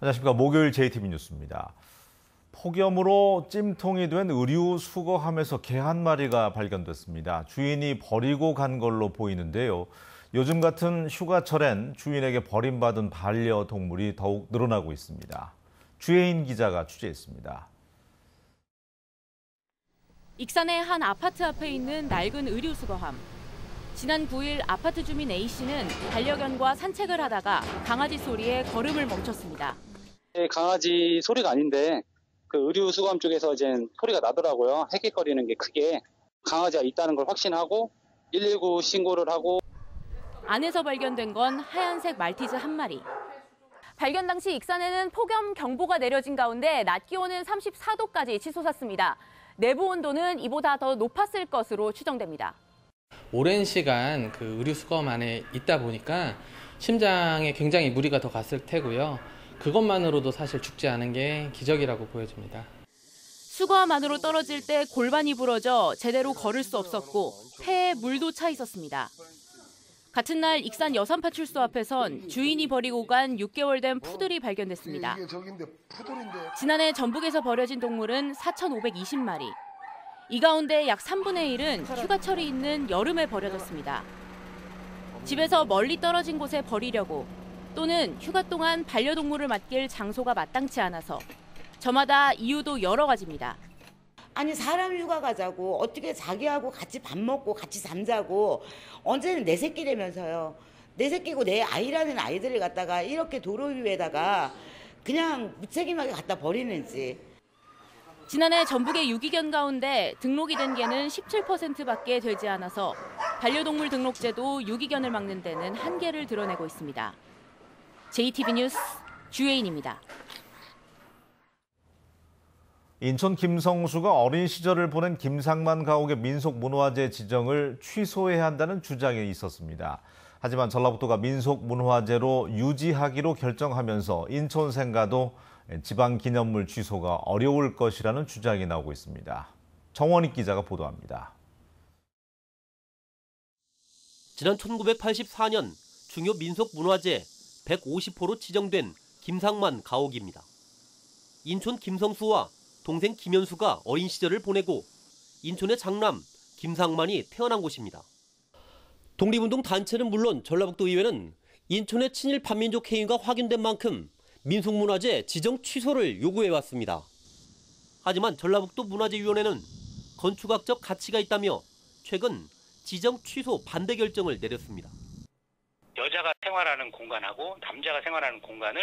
안녕하십니까. 목요일 JTB 뉴스입니다. 폭염으로 찜통이 된 의류 수거함에서 개 한 마리가 발견됐습니다. 주인이 버리고 간 걸로 보이는데요. 요즘 같은 휴가철엔 주인에게 버림받은 반려동물이 더욱 늘어나고 있습니다. 주혜인 기자가 취재했습니다. 익산의 한 아파트 앞에 있는 낡은 의류 수거함. 지난 9일 아파트 주민 A씨는 반려견과 산책을 하다가 강아지 소리에 걸음을 멈췄습니다. 강아지 소리가 아닌데 그 의류 수거함 쪽에서 이제 소리가 나더라고요. 헥헥거리는 게 크게. 강아지가 있다는 걸 확신하고 119 신고를 하고. 안에서 발견된 건 하얀색 말티즈 한 마리. 발견 당시 익산에는 폭염 경보가 내려진 가운데 낮 기온은 34도까지 치솟았습니다. 내부 온도는 이보다 더 높았을 것으로 추정됩니다. 오랜 시간 그 의류 수거함 안에 있다 보니까 심장에 굉장히 무리가 더 갔을 테고요. 그것만으로도 사실 죽지 않은 게 기적이라고 보여집니다. 수거함 안으로 떨어질 때 골반이 부러져 제대로 걸을 수 없었고 폐에 물도 차 있었습니다. 같은 날 익산 여산파출소 앞에선 주인이 버리고 간 6개월 된 푸들이 발견됐습니다. 지난해 전북에서 버려진 동물은 4,520마리. 이 가운데 약 3분의 1은 휴가철이 있는 여름에 버려졌습니다. 집에서 멀리 떨어진 곳에 버리려고 또는 휴가 동안 반려동물을 맡길 장소가 마땅치 않아서 저마다 이유도 여러 가지입니다. 아니 사람 휴가 가자고 어떻게 자기하고 같이 밥 먹고 같이 잠자고 언제는 내 새끼라면서요. 내 새끼고 내 아이라는 아이들을 갖다가 이렇게 도로 위에다가 그냥 무책임하게 갖다 버리는지. 지난해 전북의 유기견 가운데 등록이 된 개는 17%밖에 되지 않아서 반려동물 등록제도 유기견을 막는 데는 한계를 드러내고 있습니다. JTB 뉴스 주혜인입니다. 인천 김성수가 어린 시절을 보낸 김상만 가옥의 민속문화재 지정을 취소해야 한다는 주장이 있었습니다. 하지만 전라북도가 민속문화재로 유지하기로 결정하면서 인천생가도 지방기념물 취소가 어려울 것이라는 주장이 나오고 있습니다. 정원익 기자가 보도합니다. 지난 1984년 중요 민속문화재 150호로 지정된 김상만 가옥입니다. 인촌 김성수와 동생 김현수가 어린 시절을 보내고 인촌의 장남 김상만이 태어난 곳입니다. 독립운동 단체는 물론 전라북도 의회는 인촌의 친일 반민족 행위가 확인된 만큼 민속문화재 지정 취소를 요구해왔습니다. 하지만 전라북도 문화재위원회는 건축학적 가치가 있다며 최근 지정 취소 반대 결정을 내렸습니다. 여자가 생활하는 공간하고 남자가 생활하는 공간을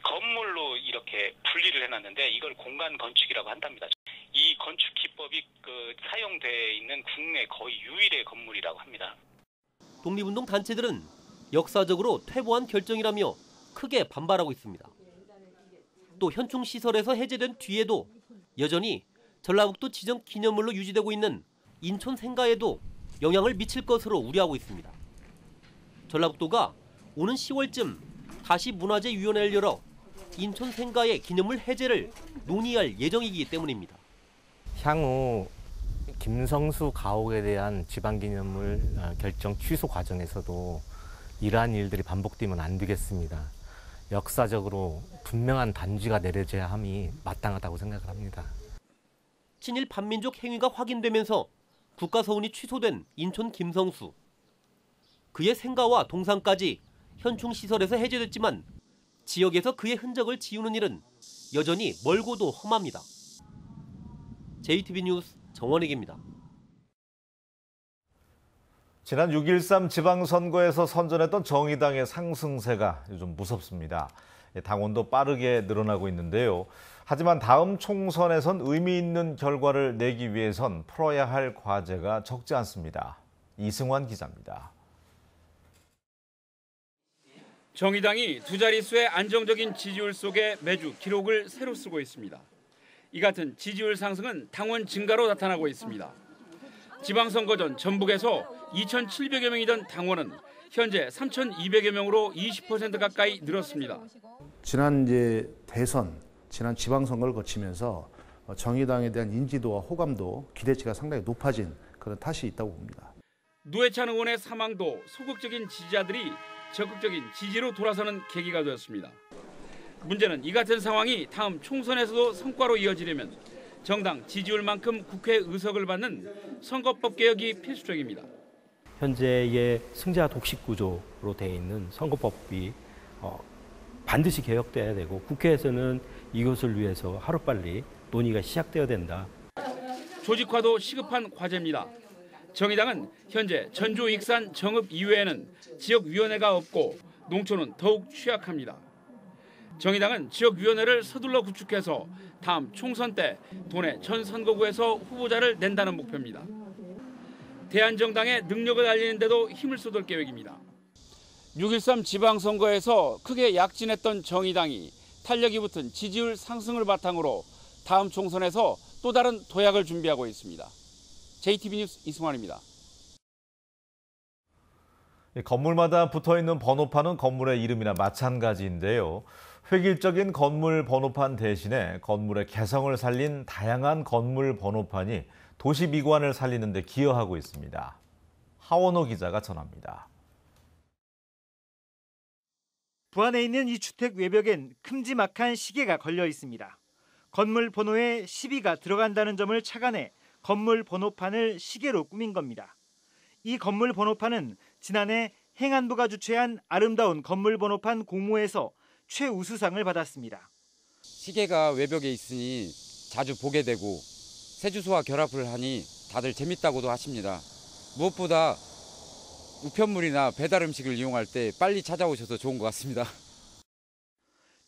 건물로 이렇게 분리를 해놨는데 이걸 공간 건축이라고 한답니다. 이 건축 기법이 사용돼 있는 국내 거의 유일의 건물이라고 합니다. 독립운동 단체들은 역사적으로 퇴보한 결정이라며 크게 반발하고 있습니다. 또 현충시설에서 해제된 뒤에도 여전히 전라북도 지정 기념물로 유지되고 있는 인촌 생가에도 영향을 미칠 것으로 우려하고 있습니다. 전라북도가 오는 10월쯤 다시 문화재위원회를 열어 인촌 생가의 기념물 해제를 논의할 예정이기 때문입니다. 향후 김성수 가옥에 대한 지방기념물 결정 취소 과정에서도 이러한 일들이 반복되면 안 되겠습니다. 역사적으로 분명한 단죄가 내려져야 함이 마땅하다고 생각을 합니다. 친일 반민족 행위가 확인되면서 국가서운이 취소된 인촌 김성수. 그의 생가와 동상까지 현충시설에서 해제됐지만 지역에서 그의 흔적을 지우는 일은 여전히 멀고도 험합니다. JTB 뉴스 정원익입니다. 지난 6.13 지방선거에서 선전했던 정의당의 상승세가 요즘 무섭습니다. 당원도 빠르게 늘어나고 있는데요. 하지만 다음 총선에선 의미 있는 결과를 내기 위해선 풀어야 할 과제가 적지 않습니다. 이승환 기자입니다. 정의당이 두 자릿수의 안정적인 지지율 속에 매주 기록을 새로 쓰고 있습니다. 이 같은 지지율 상승은 당원 증가로 나타나고 있습니다. 지방선거 전 전북에서 2,700여 명이던 당원은 현재 3,200여 명으로 20% 가까이 늘었습니다. 지난 대선, 지난 지방선거를 거치면서 정의당에 대한 인지도와 호감도 기대치가 상당히 높아진 그런 탓이 있다고 봅니다. 노회찬 의원의 사망도 소극적인 지지자들이 적극적인 지지로 돌아서는 계기가 되었습니다. 문제는 이 같은 상황이 다음 총선에서도 성과로 이어지려면 정당 지지율만큼 국회 의석을 받는 선거법 개혁이 필수적입니다. 현재의 승자 독식 구조로 되어 있는 선거법이 반드시 개혁돼야 되고 국회에서는 이것을 위해서 하루빨리 논의가 시작되어야 된다. 조직화도 시급한 과제입니다. 정의당은 현재 전주, 익산, 정읍 이외에는 지역위원회가 없고 농촌은 더욱 취약합니다. 정의당은 지역위원회를 서둘러 구축해서 다음 총선 때 도내 전 선거구에서 후보자를 낸다는 목표입니다. 대한정당의 능력을 알리는 데도 힘을 쏟을 계획입니다. 6.13 지방선거에서 크게 약진했던 정의당이 탄력이 붙은 지지율 상승을 바탕으로 다음 총선에서 또 다른 도약을 준비하고 있습니다. JTB 뉴스 이승환입니다. 건물마다 붙어있는 번호판은 건물의 이름이나 마찬가지인데요. 획일적인 건물 번호판 대신에 건물의 개성을 살린 다양한 건물 번호판이 도시 미관을 살리는 데 기여하고 있습니다. 하원호 기자가 전합니다. 부안에 있는 이 주택 외벽엔 큼지막한 시계가 걸려 있습니다. 건물 번호에 12가 들어간다는 점을 착안해 건물 번호판을 시계로 꾸민 겁니다. 이 건물 번호판은 지난해 행안부가 주최한 아름다운 건물 번호판 공모에서 최우수상을 받았습니다. 시계가 외벽에 있으니 자주 보게 되고 새 주소와 결합을 하니 다들 재밌다고도 하십니다. 무엇보다 우편물이나 배달 음식을 이용할 때 빨리 찾아오셔서 좋은 것 같습니다.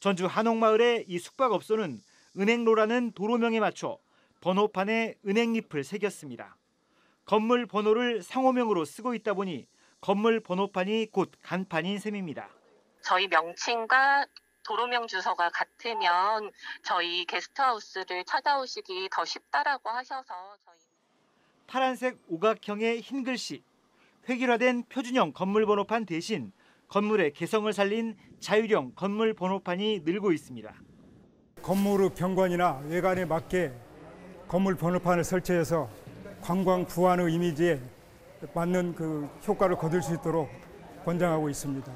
전주 한옥마을의 이 숙박업소는 은행로라는 도로명에 맞춰 번호판에 은행잎을 새겼습니다. 건물 번호를 상호명으로 쓰고 있다 보니 건물 번호판이 곧 간판인 셈입니다. 저희 명칭과 도로명 주소가 같으면 저희 게스트하우스를 찾아오시기 더 쉽다라고 하셔서 파란색 오각형의 흰 글씨, 획일화된 표준형 건물 번호판 대신 건물의 개성을 살린 자유형 건물 번호판이 늘고 있습니다. 건물의 경관이나 외관에 맞게 건물 번호판을 설치해서 관광 부안의 이미지에 맞는 그 효과를 거둘 수 있도록 권장하고 있습니다.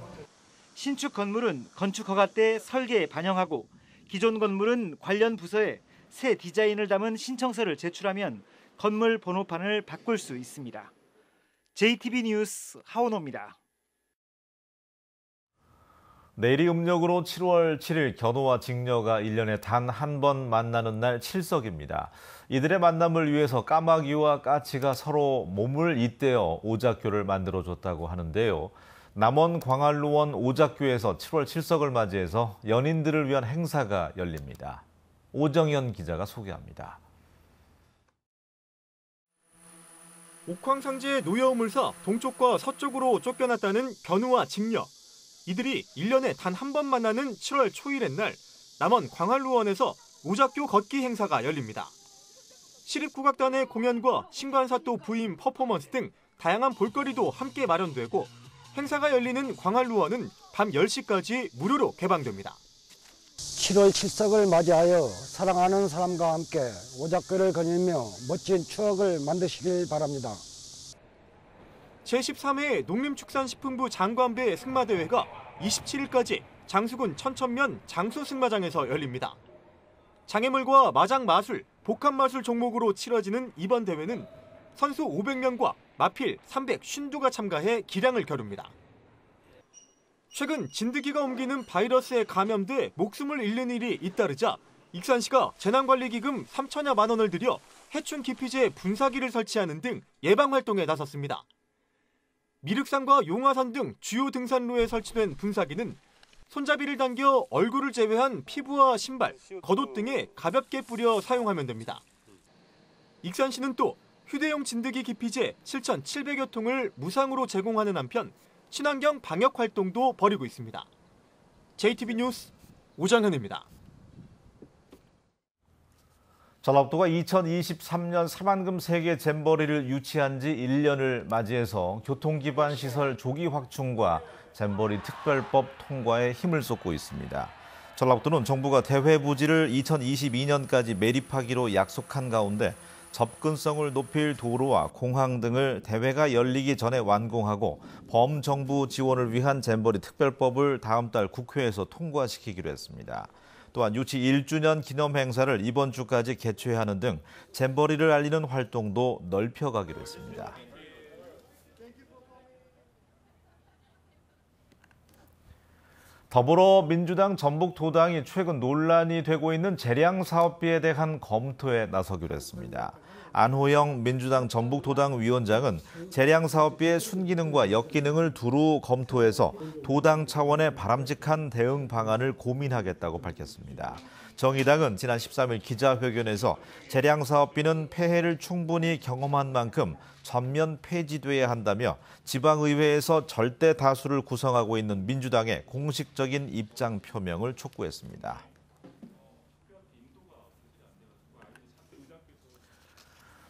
신축 건물은 건축 허가 때 설계에 반영하고 기존 건물은 관련 부서에 새 디자인을 담은 신청서를 제출하면 건물 번호판을 바꿀 수 있습니다. JTB 뉴스 하원호입니다. 내일이 음력으로 7월 7일 견우와 직녀가 1년에 단 한 번 만나는 날 칠석입니다. 이들의 만남을 위해서 까마귀와 까치가 서로 몸을 잇대어 오작교를 만들어줬다고 하는데요. 남원 광안루원 오작교에서 7월 칠석을 맞이해서 연인들을 위한 행사가 열립니다. 오정현 기자가 소개합니다. 옥황상제의 노여우물사 동쪽과 서쪽으로 쫓겨났다는 견우와 직녀. 이들이 1년에 단 한 번 만나는 7월 초일의 날 남원 광안루원에서 오작교 걷기 행사가 열립니다. 시립국악단의 공연과 신관사또 부임 퍼포먼스 등 다양한 볼거리도 함께 마련되고 행사가 열리는 광안루원은 밤 10시까지 무료로 개방됩니다. 7월 칠석을 맞이하여 사랑하는 사람과 함께 오작교를 거닐며 멋진 추억을 만드시길 바랍니다. 제13회 농림축산식품부 장관배 승마대회가 27일까지 장수군 천천면 장수승마장에서 열립니다. 장애물과 마장 마술, 복합마술 종목으로 치러지는 이번 대회는 선수 500명과 마필 352가 참가해 기량을 겨룹니다. 최근 진드기가 옮기는 바이러스에 감염돼 목숨을 잃는 일이 잇따르자 익산시가 재난관리기금 3천여만 원을 들여 해충 기피제 분사기를 설치하는 등 예방활동에 나섰습니다. 미륵산과 용화산 등 주요 등산로에 설치된 분사기는 손잡이를 당겨 얼굴을 제외한 피부와 신발, 겉옷 등에 가볍게 뿌려 사용하면 됩니다. 익산시는 또 휴대용 진드기 기피제 7,700여 통을 무상으로 제공하는 한편 친환경 방역 활동도 벌이고 있습니다. JTB 뉴스 오정현입니다. 전라북도가 2023년 사만금 세계 잼버리를 유치한 지 1년을 맞이해서 교통기반 시설 조기 확충과 잼버리 특별법 통과에 힘을 쏟고 있습니다. 전라북도는 정부가 대회 부지를 2022년까지 매립하기로 약속한 가운데 접근성을 높일 도로와 공항 등을 대회가 열리기 전에 완공하고 범정부 지원을 위한 잼버리 특별법을 다음 달 국회에서 통과시키기로 했습니다. 또한 유치 1주년 기념 행사를 이번 주까지 개최하는 등 잼버리를 알리는 활동도 넓혀가기로 했습니다. 더불어민주당 전북도당이 최근 논란이 되고 있는 재량 사업비에 대한 검토에 나서기로 했습니다. 안호영 민주당 전북도당 위원장은 재량 사업비의 순기능과 역기능을 두루 검토해서 도당 차원의 바람직한 대응 방안을 고민하겠다고 밝혔습니다. 정의당은 지난 13일 기자회견에서 재량 사업비는 폐해를 충분히 경험한 만큼 전면 폐지돼야 한다며 지방의회에서 절대 다수를 구성하고 있는 민주당의 공식적인 입장 표명을 촉구했습니다.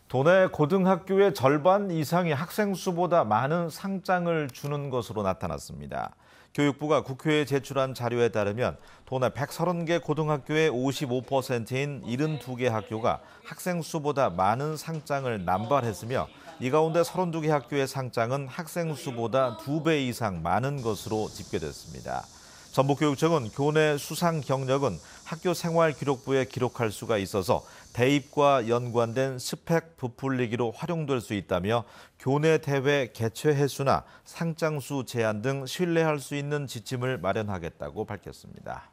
도내 고등학교의 절반 이상이 학생 수보다 많은 상장을 주는 것으로 나타났습니다. 교육부가 국회에 제출한 자료에 따르면 도내 130개 고등학교의 55%인 72개 학교가 학생 수보다 많은 상장을 남발했으며 이 가운데 32개 학교의 상장은 학생 수보다 2배 이상 많은 것으로 집계됐습니다. 전북교육청은 교내 수상 경력은 학교 생활기록부에 기록할 수가 있어서 대입과 연관된 스펙 부풀리기로 활용될 수 있다며 교내 대회 개최 횟수나 상장수 제한 등 신뢰할 수 있는 지침을 마련하겠다고 밝혔습니다.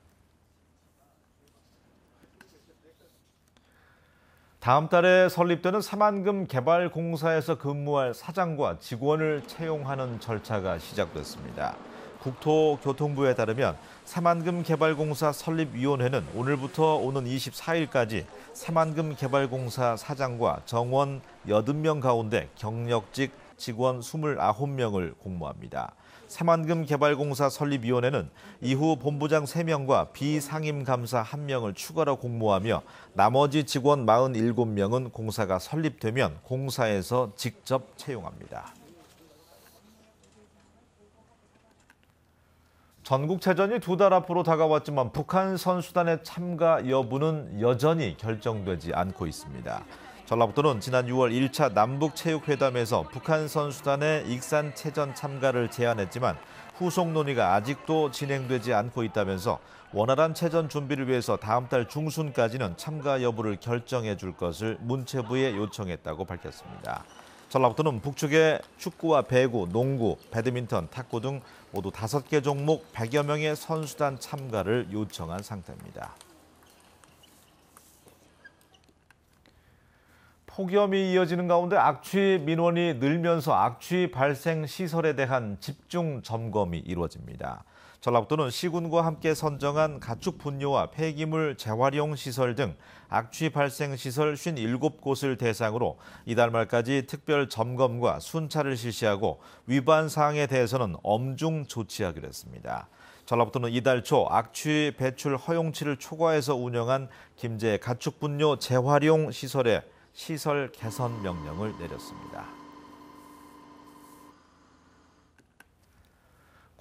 다음 달에 설립되는 새만금 개발공사에서 근무할 사장과 직원을 채용하는 절차가 시작됐습니다. 국토교통부에 따르면 새만금 개발공사 설립위원회는 오늘부터 오는 24일까지 새만금 개발공사 사장과 정원 80명 가운데 경력직 직원 29명을 공모합니다. 새만금 개발공사 설립위원회는 이후 본부장 3명과 비상임감사 1명을 추가로 공모하며 나머지 직원 47명은 공사가 설립되면 공사에서 직접 채용합니다. 전국체전이 2달 앞으로 다가왔지만 북한 선수단의 참가 여부는 여전히 결정되지 않고 있습니다. 전라북도는 지난 6월 1차 남북체육회담에서 북한 선수단의 익산체전 참가를 제안했지만 후속 논의가 아직도 진행되지 않고 있다면서 원활한 체전 준비를 위해서 다음 달 중순까지는 참가 여부를 결정해 줄 것을 문체부에 요청했다고 밝혔습니다. 전라북도는 북측에 축구와 배구, 농구, 배드민턴, 탁구 등 모두 5개 종목 100여 명의 선수단 참가를 요청한 상태입니다. 폭염이 이어지는 가운데 악취 민원이 늘면서 악취 발생 시설에 대한 집중 점검이 이루어집니다. 전라북도는 시군과 함께 선정한 가축 분뇨와 폐기물 재활용 시설 등 악취 발생 시설 57곳을 대상으로 이달 말까지 특별 점검과 순찰을 실시하고 위반 사항에 대해서는 엄중 조치하기로 했습니다. 전라북도는 이달 초 악취 배출 허용치를 초과해서 운영한 김제 가축 분뇨 재활용 시설에 시설 개선 명령을 내렸습니다.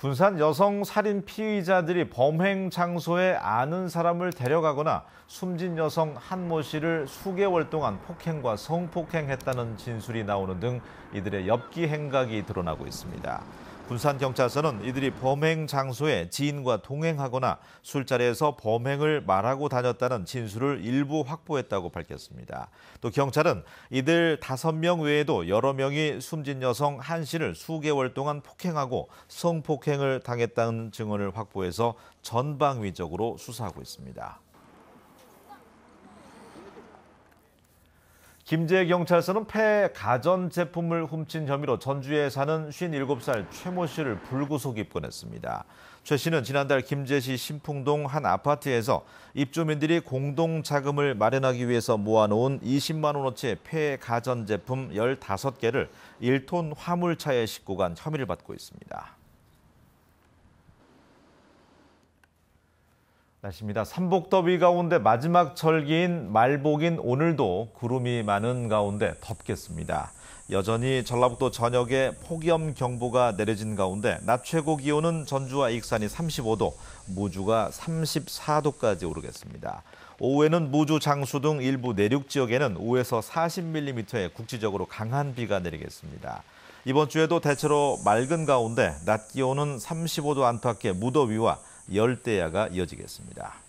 군산 여성 살인 피의자들이 범행 장소에 아는 사람을 데려가거나 숨진 여성 한모 씨를 수개월 동안 폭행과 성폭행했다는 진술이 나오는 등 이들의 엽기 행각이 드러나고 있습니다. 군산경찰서는 이들이 범행 장소에 지인과 동행하거나 술자리에서 범행을 말하고 다녔다는 진술을 일부 확보했다고 밝혔습니다. 또 경찰은 이들 5명 외에도 여러 명이 숨진 여성 한 씨를 수개월 동안 폭행하고 성폭행을 당했다는 증언을 확보해서 전방위적으로 수사하고 있습니다. 김제경찰서는 폐 가전제품을 훔친 혐의로 전주에 사는 57살 최모 씨를 불구속 입건했습니다. 최 씨는 지난달 김제시 신풍동 한 아파트에서 입주민들이 공동 자금을 마련하기 위해서 모아놓은 20만 원어치의 폐 가전제품 15개를 1톤 화물차에 싣고 간 혐의를 받고 있습니다. 날씨입니다. 삼복더위 가운데 마지막 절기인 말복인 오늘도 구름이 많은 가운데 덥겠습니다. 여전히 전라북도 전역에 폭염경보가 내려진 가운데 낮 최고 기온은 전주와 익산이 35도, 무주가 34도까지 오르겠습니다. 오후에는 무주, 장수 등 일부 내륙 지역에는 5에서 40mm의 국지적으로 강한 비가 내리겠습니다. 이번 주에도 대체로 맑은 가운데 낮 기온은 35도 안팎의 무더위와 열대야가 이어지겠습니다.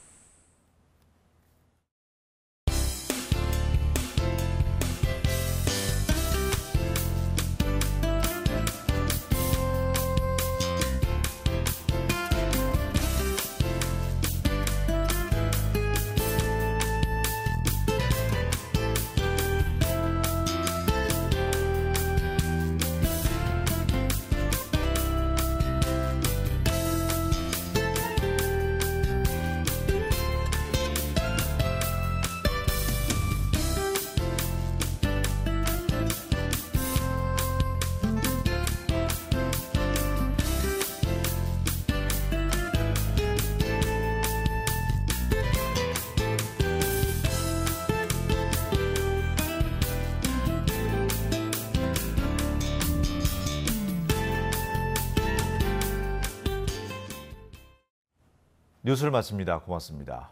뉴스를 마칩니다. 고맙습니다.